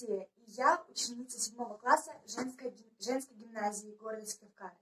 Анастасия, и я ученица 7 класса женской гимназии города Сыктывкара.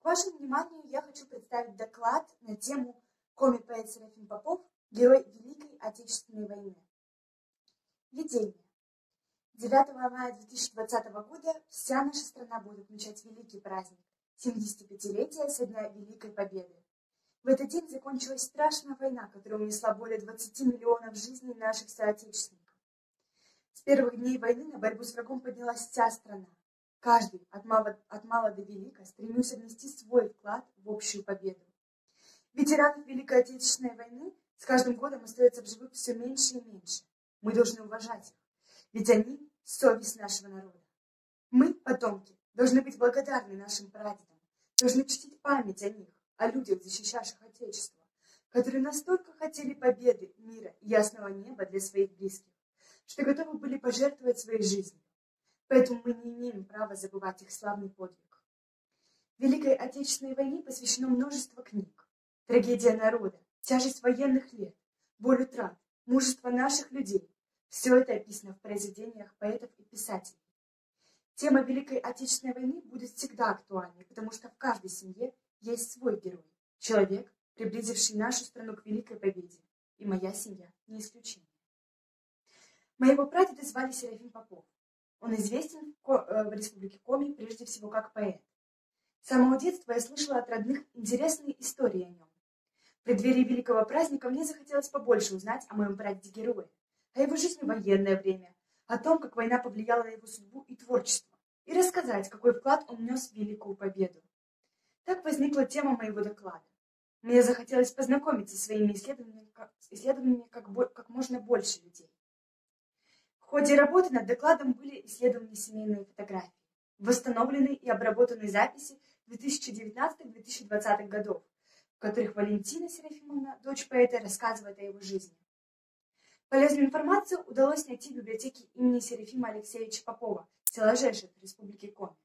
К вашему вниманию я хочу представить доклад на тему «Коми-поэт Серафим Попов. Герой Великой Отечественной войны». Введение. 9 мая 2020 года вся наша страна будет отмечать великий праздник – 75-летие со дня Великой Победы. В этот день закончилась страшная война, которая унесла более 20 миллионов жизней наших соотечественников. С первых дней войны на борьбу с врагом поднялась вся страна. Каждый, от мала до велика, стремился внести свой вклад в общую победу. Ветеранов Великой Отечественной войны с каждым годом остается в живых все меньше и меньше. Мы должны уважать их, ведь они – совесть нашего народа. Мы, потомки, должны быть благодарны нашим прадедам, должны чтить память о них, о людях, защищавших Отечество, которые настолько хотели победы, мира и ясного неба для своих близких, что готовы были пожертвовать своей жизнью. Поэтому мы не имеем права забывать их славный подвиг. Великой Отечественной войне посвящено множество книг. Трагедия народа, тяжесть военных лет, боль утрат, мужество наших людей – все это описано в произведениях поэтов и писателей. Тема Великой Отечественной войны будет всегда актуальной, потому что в каждой семье есть свой герой, человек, приблизивший нашу страну к великой победе, и моя семья не исключение. Моего прадеда звали Серафим Попов. Он известен в республике Коми прежде всего как поэт. С самого детства я слышала от родных интересные истории о нем. В преддверии великого праздника мне захотелось побольше узнать о моем прадеде-герое, о его жизни в военное время, о том, как война повлияла на его судьбу и творчество, и рассказать, какой вклад он внес в великую победу. Так возникла тема моего доклада. Мне захотелось познакомиться со своими исследованиями как можно больше людей. В ходе работы над докладом были исследованы семейные фотографии, восстановлены и обработаны записи 2019-2020 годов, в которых Валентина Серафимовна, дочь поэта, рассказывает о его жизни. Полезную информацию удалось найти в библиотеке имени Серафима Алексеевича Попова, села Жешев, Республики Коми.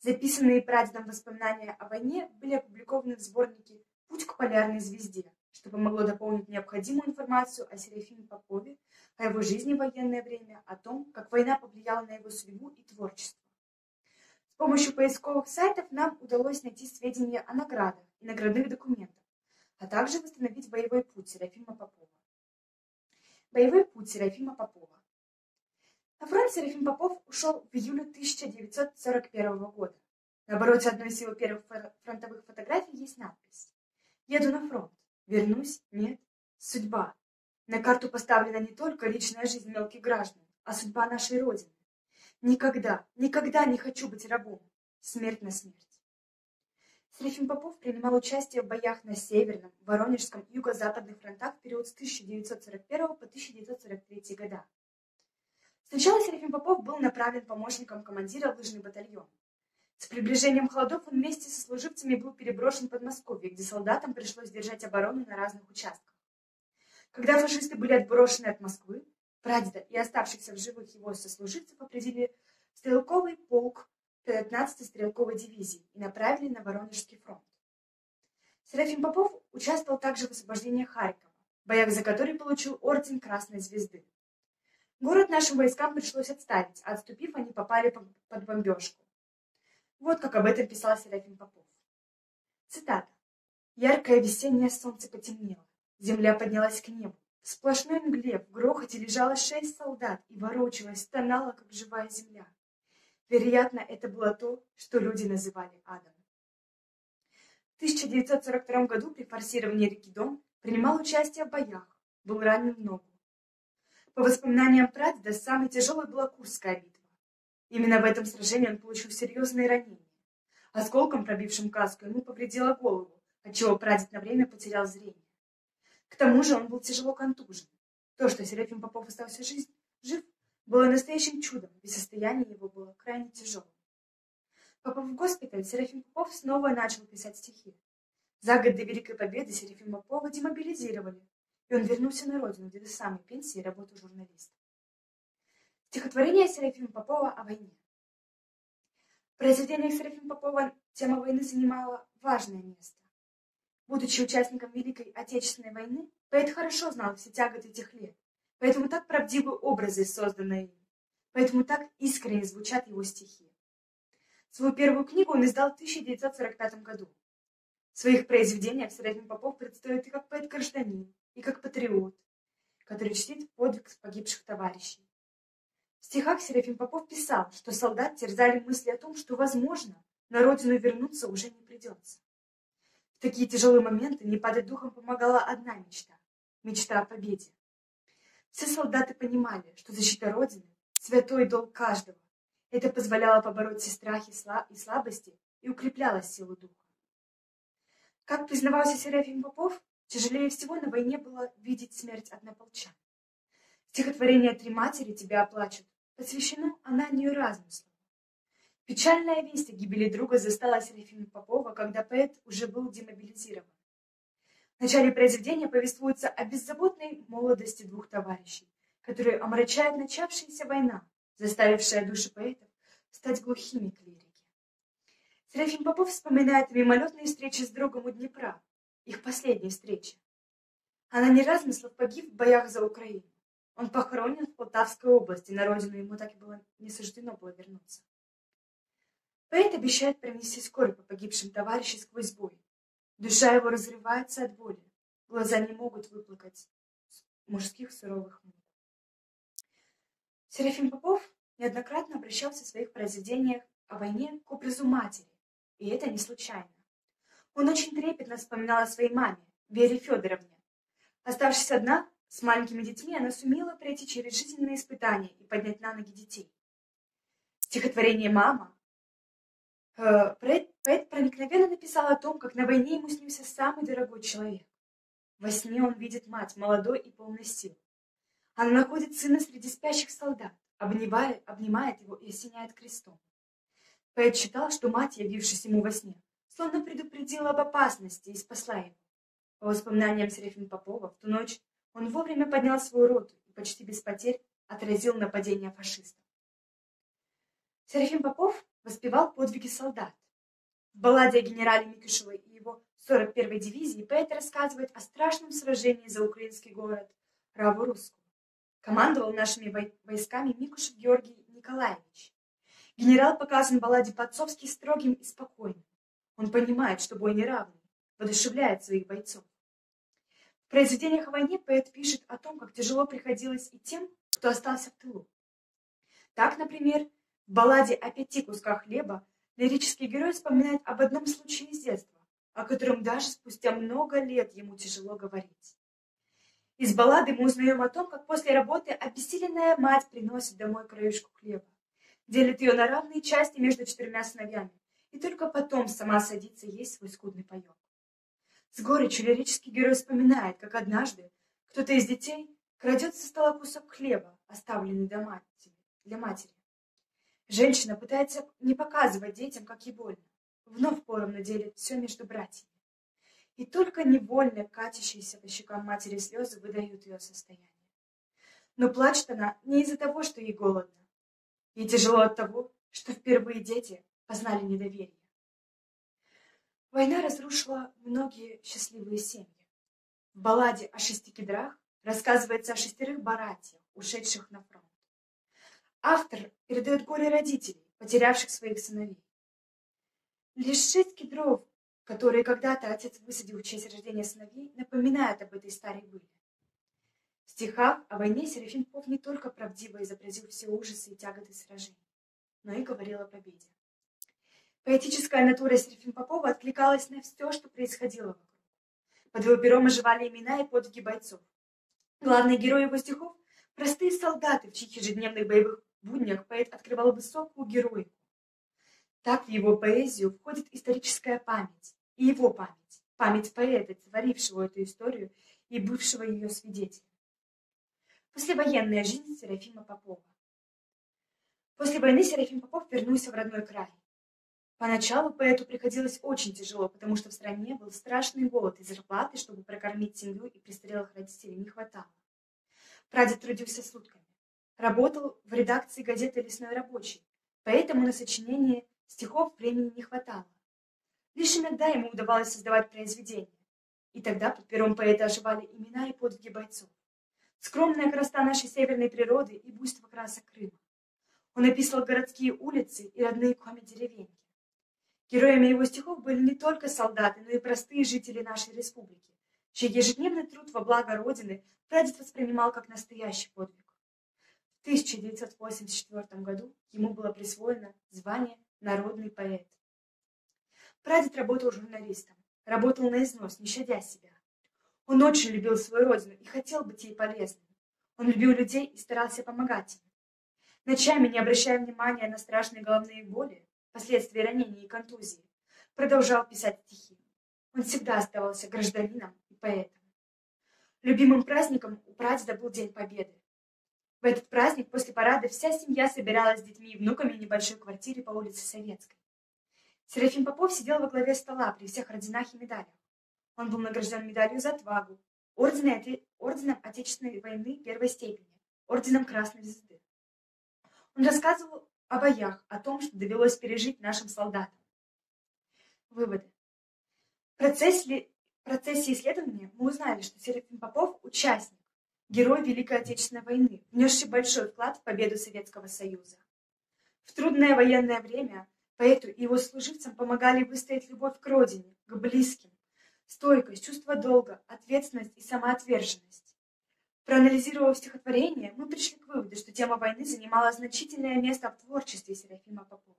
Записанные прадедом воспоминания о войне были опубликованы в сборнике «Путь к полярной звезде», что помогло дополнить необходимую информацию о Серафиме Попове, о его жизни в военное время, о том, как война повлияла на его судьбу и творчество. С помощью поисковых сайтов нам удалось найти сведения о наградах и наградных документах, а также восстановить боевой путь Серафима Попова. Боевой путь Серафима Попова. На фронт Серафим Попов ушел в июле 1941 года. На обороте одной из его первых фронтовых фотографий есть надпись: «Еду на фронт. Вернусь? Нет. Судьба. На карту поставлена не только личная жизнь мелких граждан, а судьба нашей Родины. Никогда, никогда не хочу быть рабом. Смерть на смерть». Серафим Попов принимал участие в боях на Северном, Воронежском и Юго-Западных фронтах в период с 1941 по 1943 года. Сначала Серафим Попов был направлен помощником командира в лыжный батальон. С приближением холодов он вместе со служивцами был переброшен в Подмосковье, где солдатам пришлось держать оборону на разных участках. Когда фашисты были отброшены от Москвы, прадеда и оставшихся в живых его сослуживцев определили в стрелковый полк 15-й стрелковой дивизии и направили на Воронежский фронт. Серафим Попов участвовал также в освобождении Харькова, в боях за который получил орден Красной Звезды. Город нашим войскам пришлось отставить, а отступив, они попали под бомбежку. Вот как об этом писал Серафим Попов. Цитата. «Яркое весеннее солнце потемнело. Земля поднялась к небу. В сплошной мгле в грохоте лежало 6 солдат и ворочалась, стонала, как живая земля. Вероятно, это было то, что люди называли адом». В 1942 году при форсировании реки Дон принимал участие в боях, был ранен в ногу. По воспоминаниям прадеда, самой тяжелой была Курская битва. Именно в этом сражении он получил серьезные ранения. Осколком, пробившим каску, ему повредило голову, отчего прадед на время потерял зрение. К тому же он был тяжело контужен. То, что Серафим Попов остался жив, было настоящим чудом, ведь состояние его было крайне тяжелым. Попав в госпиталь, Серафим Попов снова начал писать стихи. За год до Великой Победы Серафима Попова демобилизировали, и он вернулся на родину, где до самой пенсии работал журналистом. Стихотворение Серафима Попова о войне. В произведениях Серафима Попова тема войны занимала важное место. Будучи участником Великой Отечественной войны, поэт хорошо знал все тяготы тех лет, поэтому так правдивы образы, созданные им. поэтому так искренне звучат его стихи. Свою первую книгу он издал в 1945 году. В своих произведениях Серафим Попов предстает и как поэт-гражданин, и как патриот, который чтит подвиг погибших товарищей. В стихах Серафим Попов писал, что солдат терзали мысли о том, что, возможно, на родину вернуться уже не придется. В такие тяжелые моменты не падать духом помогала одна мечта – мечта о победе. Все солдаты понимали, что защита Родины – святой долг каждого. Это позволяло побороть все страхи и слабости и укрепляло силу духа. Как признавался Серафим Попов, тяжелее всего на войне было видеть смерть однополчан. Стихотворение «Три матери тебя оплачут» посвящено Ананию Размыслову. Печальная весть о гибели друга застала Серафима Попова, когда поэт уже был демобилизирован. В начале произведения повествуется о беззаботной молодости двух товарищей, которые омрачает начавшаяся война, заставившая души поэтов стать глухими к лирике. Серафим Попов вспоминает мимолетные встречи с другом у Днепра, их последние встречи. Ананий Размыслов погиб в боях за Украину. Он похоронен в Полтавской области, на родину ему так и было не суждено было вернуться. Поэт обещает принести скорбь по погибшим товарищам сквозь бой. Душа его разрывается от боли, глаза не могут выплакать мужских суровых мук. Серафим Попов неоднократно обращался в своих произведениях о войне к образу матери, и это не случайно. Он очень трепетно вспоминал о своей маме, Вере Федоровне. Оставшись одна, с маленькими детьми, она сумела пройти через жизненные испытания и поднять на ноги детей. Стихотворение «Мама» поэт проникновенно написал о том, как на войне ему снился самый дорогой человек. Во сне он видит мать, молодой и полной сил. Она находит сына среди спящих солдат, обнимает его и осеняет крестом. Поэт считал, что мать, явившись ему во сне, словно предупредила об опасности и спасла его. По воспоминаниям Серафима Попова, в ту ночь он вовремя поднял свою роту и почти без потерь отразил нападение фашистов. Серафим Попов воспевал подвиги солдат. В балладе о генерале Микушевой и его 41-й дивизии поэт рассказывает о страшном сражении за украинский город Раву-Русскую. Командовал нашими войсками Микушев Георгий Николаевич. Генерал показан в балладе по-отцовски строгим и спокойным. Он понимает, что бой неравный, воодушевляет своих бойцов. В произведениях о войне поэт пишет о том, как тяжело приходилось и тем, кто остался в тылу. Так, например, в балладе о 5 кусках хлеба лирический герой вспоминает об одном случае из детства, о котором даже спустя много лет ему тяжело говорить. Из баллады мы узнаем о том, как после работы обессиленная мать приносит домой краюшку хлеба, делит ее на равные части между 4 сыновьями, и только потом сама садится есть свой скудный паек. С горечью лирический герой вспоминает, как однажды кто-то из детей крадет со стола кусок хлеба, оставленный для матери. Женщина пытается не показывать детям, как ей больно. Вновь поровну делит все между братьями. И только невольно катящиеся по щекам матери слезы выдают ее состояние. Но плачет она не из-за того, что ей голодно. Ей тяжело от того, что впервые дети познали недоверие. Война разрушила многие счастливые семьи. В балладе о 6 кедрах рассказывается о 6 братьях, ушедших на фронт. Автор передает горе родителей, потерявших своих сыновей. Лишь 6 кедров, которые когда-то отец высадил в честь рождения сыновей, напоминают об этой старой были. В стихах о войне Серафим Попов не только правдиво изобразил все ужасы и тяготы сражений, но и говорил о победе. Поэтическая натура Серафима Попова откликалась на все, что происходило вокруг. Под его пером оживали имена и подвиги бойцов. Главные герои его стихов – простые солдаты, в чьих ежедневных боевых буднях поэт открывал высокую героику. Так в его поэзию входит историческая память, и его память, память поэта, творившего эту историю и бывшего ее свидетелем. Послевоенная жизнь Серафима Попова. После войны Серафим Попов вернулся в родной край. Поначалу поэту приходилось очень тяжело, потому что в стране был страшный голод, и зарплаты, чтобы прокормить семью и престарелых родителей, не хватало. Прадед трудился сутками. Работал в редакции газеты «Лесной рабочий», поэтому на сочинение стихов времени не хватало. Лишь иногда ему удавалось создавать произведения, и тогда под пером поэта оживали имена и подвиги бойцов. Скромная красота нашей северной природы и буйство красок Крыма. Он описывал городские улицы и родные коми деревеньки. Героями его стихов были не только солдаты, но и простые жители нашей республики, чей ежедневный труд во благо Родины прадед воспринимал как настоящий подвиг. В 1984 году ему было присвоено звание «Народный поэт». Прадед работал журналистом, работал на износ, не щадя себя. Он очень любил свою родину и хотел быть ей полезным. Он любил людей и старался помогать им. Ночами, не обращая внимания на страшные головные боли, последствия ранений и контузии, продолжал писать стихи. Он всегда оставался гражданином и поэтом. Любимым праздником у прадеда был День Победы. В этот праздник после парада вся семья собиралась с детьми и внуками в небольшой квартире по улице Советской. Серафим Попов сидел во главе стола при всех орденах и медалях. Он был награжден медалью за отвагу, орденом Отечественной войны первой степени, орденом Красной Звезды. Он рассказывал о боях, о том, что довелось пережить нашим солдатам. Выводы. В процессе исследования мы узнали, что Серафим Попов – участник, герой Великой Отечественной войны, внесший большой вклад в победу Советского Союза. В трудное военное время поэту и его служивцам помогали выстоять любовь к родине, к близким, стойкость, чувство долга, ответственность и самоотверженность. Проанализировав стихотворение, мы пришли к выводу, что тема войны занимала значительное место в творчестве Серафима Попова.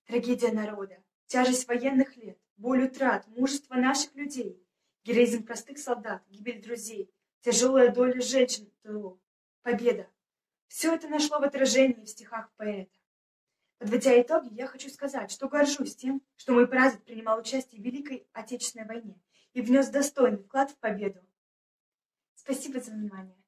Трагедия народа, тяжесть военных лет, боль утрат, мужество наших людей, героизм простых солдат, гибель друзей, тяжелая доля женщин, победа. Все это нашло в отражении в стихах поэта. Подводя итоги, я хочу сказать, что горжусь тем, что мой прадед принимал участие в Великой Отечественной войне и внес достойный вклад в победу. Спасибо за внимание.